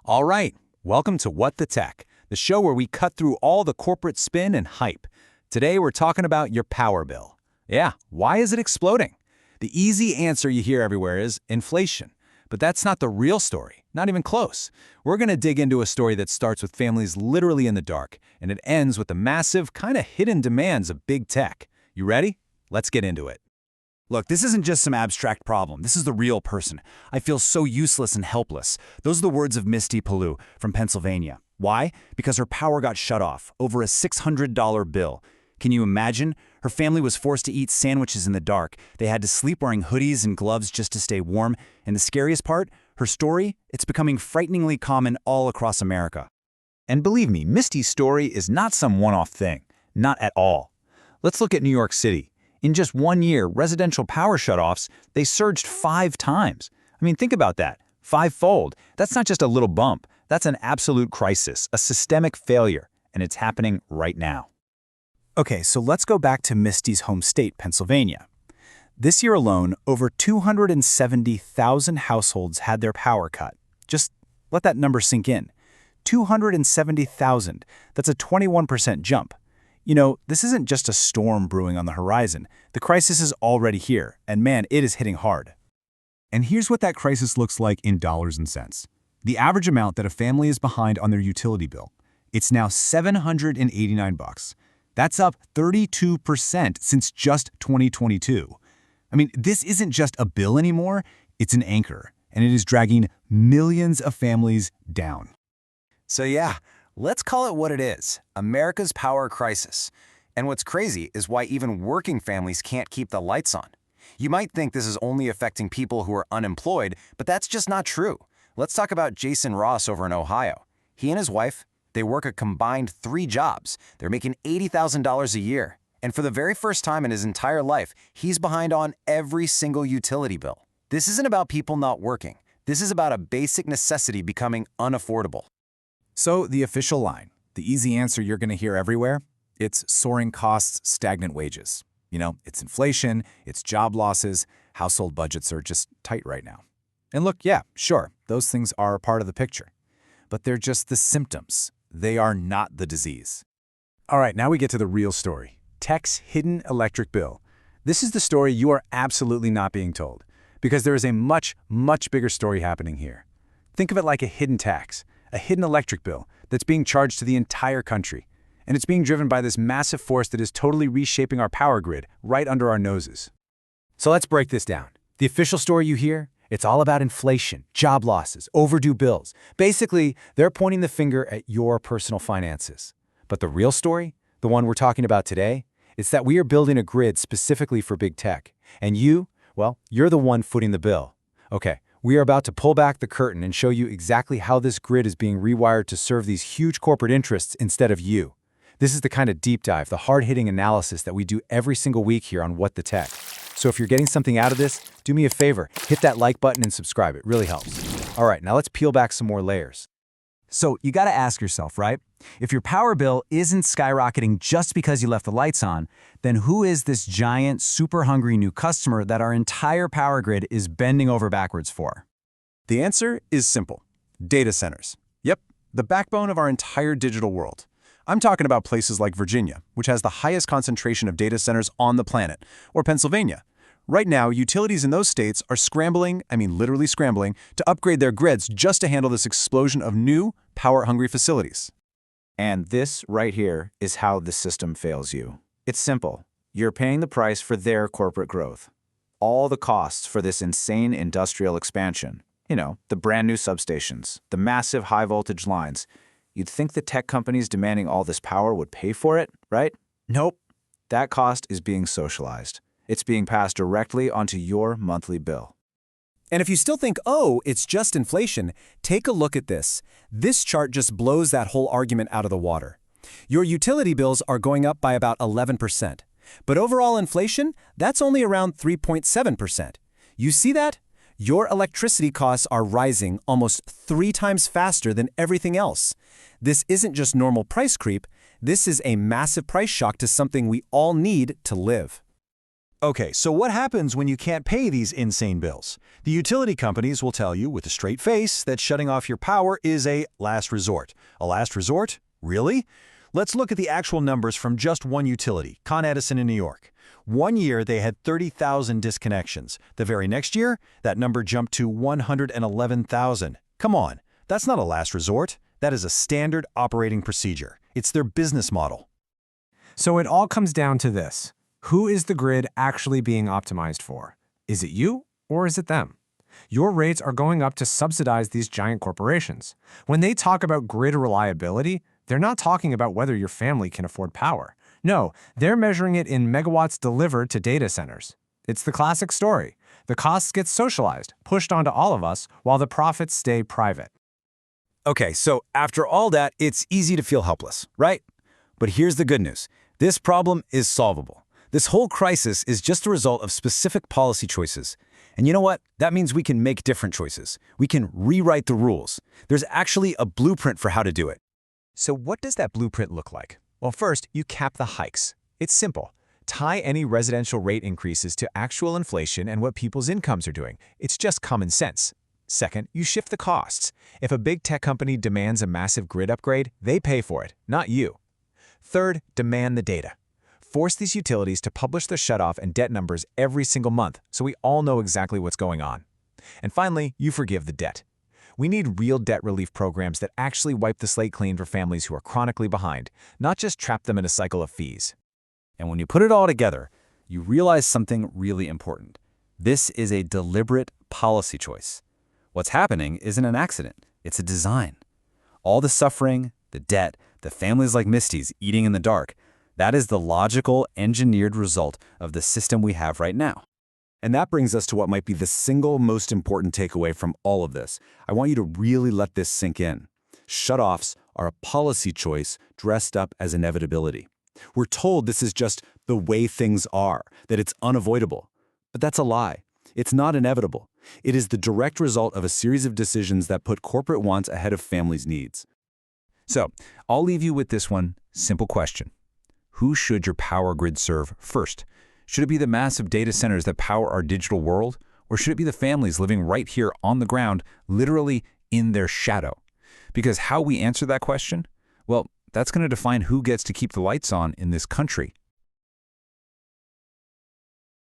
All right, welcome to WtT, the show where we cut through all the corporate spin and hype. Today we're talking about your power bill. Yeah, why is it exploding? The easy answer you hear everywhere is inflation. But that's not the real story, not even close. We're going to dig into a story that starts with families literally in the dark, and it ends with the massive, kind of hidden demands of big tech. You ready? Let's get into it. Look, this isn't just some abstract problem. This is the real person. I feel so useless and helpless. Those are the words of Misty Palou from Pennsylvania. Why? Because her power got shut off over a $600 bill. Can you imagine? Her family was forced to eat sandwiches in the dark. They had to sleep wearing hoodies and gloves just to stay warm. And the scariest part? Her story? It's becoming frighteningly common all across America. And believe me, Misty's story is not some one-off thing. Not at all. Let's look at New York City. In just 1 year, residential power shutoffs, they surged 5 times. I mean, think about that. 5-fold. That's not just a little bump. That's an absolute crisis, a systemic failure, and it's happening right now. Okay, so let's go back to Misty's home state, Pennsylvania. This year alone, over 270,000 households had their power cut. Just let that number sink in. 270,000. That's a 21% jump. You know, this isn't just a storm brewing on the horizon. The crisis is already here, and man, it is hitting hard. And here's what that crisis looks like in dollars and cents. The average amount that a family is behind on their utility bill. It's now $789. That's up 32% since just 2022. I mean, this isn't just a bill anymore, it's an anchor, and it is dragging millions of families down. So yeah, let's call it what it is, America's power crisis. And what's crazy is why even working families can't keep the lights on. You might think this is only affecting people who are unemployed, but that's just not true. Let's talk about Jason Ross over in Ohio. He and his wife, they work a combined 3 jobs. They're making $80,000 a year. And for the very first time in his entire life, he's behind on every single utility bill. This isn't about people not working. This is about a basic necessity becoming unaffordable. So the official line, the easy answer you're going to hear everywhere, it's soaring costs, stagnant wages. You know, it's inflation, it's job losses, household budgets are just tight right now. And look, yeah, sure, those things are a part of the picture. But they're just the symptoms. They are not the disease. All right, now we get to the real story. Tech's hidden electric bill. This is the story you are absolutely not being told, because there is a much, much bigger story happening here. Think of it like a hidden tax. A hidden electric bill that's being charged to the entire country. And it's being driven by this massive force that is totally reshaping our power grid right under our noses. So let's break this down. The official story you hear, it's all about inflation, job losses, overdue bills. Basically, they're pointing the finger at your personal finances. But the real story, the one we're talking about today, it's that we are building a grid specifically for big tech. And you, well, you're the one footing the bill. Okay. We are about to pull back the curtain and show you exactly how this grid is being rewired to serve these huge corporate interests instead of you. This is the kind of deep dive, the hard-hitting analysis that we do every single week here on WtT. So if you're getting something out of this, do me a favor, hit that like button and subscribe. It really helps. All right, now let's peel back some more layers. So you got to ask yourself, right? If your power bill isn't skyrocketing just because you left the lights on, then who is this giant, super hungry new customer that our entire power grid is bending over backwards for? The answer is simple. Data centers. Yep, the backbone of our entire digital world. I'm talking about places like Virginia, which has the highest concentration of data centers on the planet, or Pennsylvania. Right now, utilities in those states are scrambling, I mean literally scrambling, to upgrade their grids just to handle this explosion of new, power-hungry facilities. And this right here is how the system fails you. It's simple. You're paying the price for their corporate growth. All the costs for this insane industrial expansion. You know, the brand new substations, the massive high-voltage lines. You'd think the tech companies demanding all this power would pay for it, right? Nope. That cost is being socialized. It's being passed directly onto your monthly bill. And if you still think, oh, it's just inflation, take a look at this. This chart just blows that whole argument out of the water. Your utility bills are going up by about 11%. But overall inflation, that's only around 3.7%. You see that? Your electricity costs are rising almost 3 times faster than everything else. This isn't just normal price creep. This is a massive price shock to something we all need to live. Okay, so what happens when you can't pay these insane bills? The utility companies will tell you with a straight face that shutting off your power is a last resort. A last resort? Really? Let's look at the actual numbers from just one utility, Con Edison in New York. One year, they had 30,000 disconnections. The very next year, that number jumped to 111,000. Come on, that's not a last resort. That is a standard operating procedure. It's their business model. So it all comes down to this. Who is the grid actually being optimized for? Is it you or is it them? Your rates are going up to subsidize these giant corporations. When they talk about grid reliability, they're not talking about whether your family can afford power. No, they're measuring it in megawatts delivered to data centers. It's the classic story. The costs get socialized, pushed onto all of us, while the profits stay private. Okay, so after all that, it's easy to feel helpless, right? But here's the good news. This problem is solvable. This whole crisis is just a result of specific policy choices. And you know what? That means we can make different choices. We can rewrite the rules. There's actually a blueprint for how to do it. So what does that blueprint look like? Well, first, you cap the hikes. It's simple. Tie any residential rate increases to actual inflation and what people's incomes are doing. It's just common sense. Second, you shift the costs. If a big tech company demands a massive grid upgrade, they pay for it, not you. Third, demand the data. Force these utilities to publish their shutoff and debt numbers every single month so we all know exactly what's going on. And finally, you forgive the debt. We need real debt relief programs that actually wipe the slate clean for families who are chronically behind, not just trap them in a cycle of fees. And when you put it all together, you realize something really important. This is a deliberate policy choice. What's happening isn't an accident, it's a design. All the suffering, the debt, the families like Misty's eating in the dark, that is the logical, engineered result of the system we have right now. And that brings us to what might be the single most important takeaway from all of this. I want you to really let this sink in. Shutoffs are a policy choice dressed up as inevitability. We're told this is just the way things are, that it's unavoidable. But that's a lie. It's not inevitable. It is the direct result of a series of decisions that put corporate wants ahead of families' needs. So, I'll leave you with this one simple question. Who should your power grid serve first? Should it be the massive data centers that power our digital world? Or should it be the families living right here on the ground, literally in their shadow? Because how we answer that question, well, that's going to define who gets to keep the lights on in this country